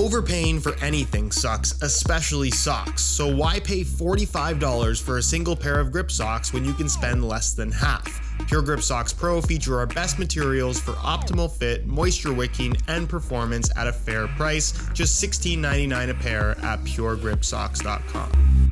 Overpaying for anything sucks, especially socks, so why pay $45 for a single pair of grip socks when you can spend less than half? Pure Grip Socks Pro feature our best materials for optimal fit, moisture wicking, and performance at a fair price, just $16.99 a pair at puregripsocks.com.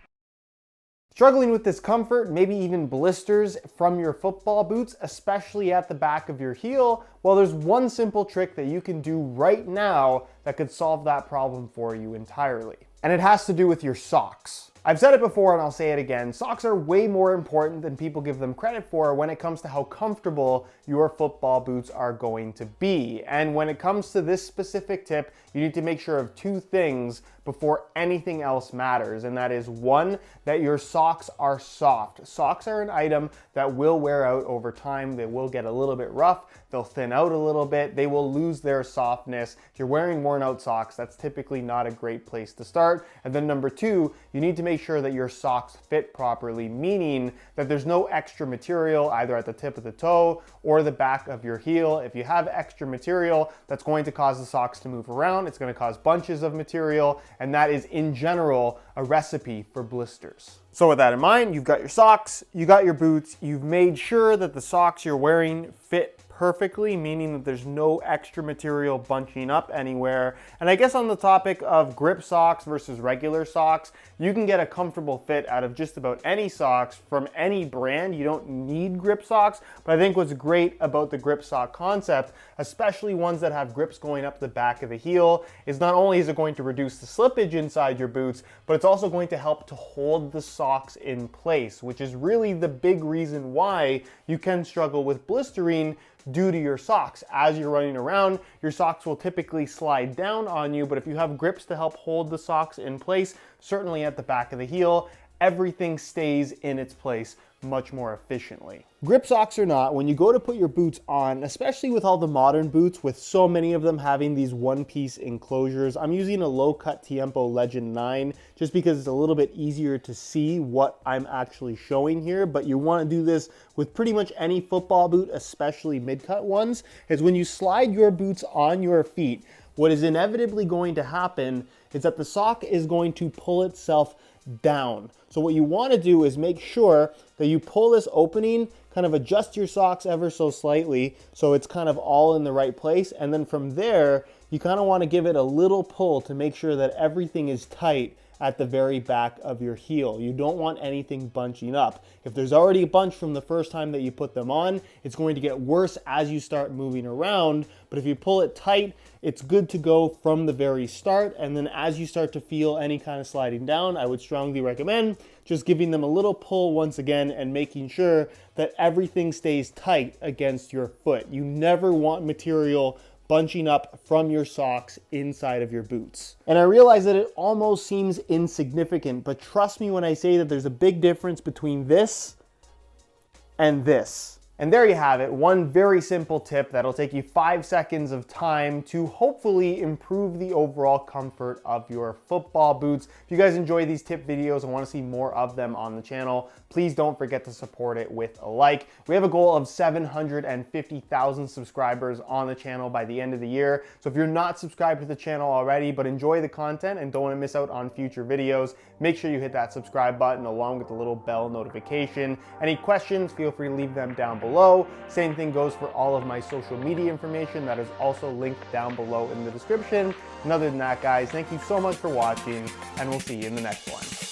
Struggling with discomfort, maybe even blisters from your football boots, especially at the back of your heel? Well, there's one simple trick that you can do right now that could solve that problem for you entirely. And it has to do with your socks. I've said it before and I'll say it again, socks are way more important than people give them credit for when it comes to how comfortable your football boots are going to be. And when it comes to this specific tip, you need to make sure of two things before anything else matters. And that is one, that your socks are soft. Socks are an item that will wear out over time. They will get a little bit rough. They'll thin out a little bit. They will lose their softness. If you're wearing worn out socks, that's typically not a great place to start. And then number two, you need to make sure that your socks fit properly, meaning that there's no extra material either at the tip of the toe or the back of your heel. If you have extra material, that's going to cause the socks to move around. It's going to cause bunches of material, and that is in general a recipe for blisters. So with that in mind, you've got your socks, you got your boots, you've made sure that the socks you're wearing fit perfectly, meaning that there's no extra material bunching up anywhere. And I guess on the topic of grip socks versus regular socks, you can get a comfortable fit out of just about any socks from any brand. You don't need grip socks, but I think what's great about the grip sock concept, especially ones that have grips going up the back of the heel, is not only is it going to reduce the slippage inside your boots, but it's also going to help to hold the socks in place, which is really the big reason why you can struggle with blistering due to your socks. As you're running around, your socks will typically slide down on you, but if you have grips to help hold the socks in place, certainly at the back of the heel, everything stays in its place much more efficiently. Grip socks or not, when you go to put your boots on, especially with all the modern boots, with so many of them having these one-piece enclosures, I'm using a low-cut Tiempo Legend 9 just because it's a little bit easier to see what I'm actually showing here, but you want to do this with pretty much any football boot, especially mid-cut ones, is when you slide your boots on your feet, what is inevitably going to happen is that the sock is going to pull itself down. So what you want to do is make sure that you pull this opening, kind of adjust your socks ever so slightly so it's kind of all in the right place, and then from there you kind of want to give it a little pull to make sure that everything is tight at the very back of your heel. You don't want anything bunching up. If there's already a bunch from the first time that you put them on, it's going to get worse as you start moving around. But if you pull it tight, it's good to go from the very start. And then as you start to feel any kind of sliding down, I would strongly recommend just giving them a little pull once again and making sure that everything stays tight against your foot. You never want material bunching up from your socks inside of your boots. And I realize that it almost seems insignificant, but trust me when I say that there's a big difference between this and this. And there you have it, one very simple tip that'll take you 5 seconds of time to hopefully improve the overall comfort of your football boots. If you guys enjoy these tip videos and want to see more of them on the channel, please don't forget to support it with a like. We have a goal of 750,000 subscribers on the channel by the end of the year. So if you're not subscribed to the channel already, but enjoy the content and don't want to miss out on future videos, make sure you hit that subscribe button along with the little bell notification. Any questions, feel free to leave them down below. Same thing goes for all of my social media information that is also linked down below in the description. And other than that, guys, thank you so much for watching, and we'll see you in the next one.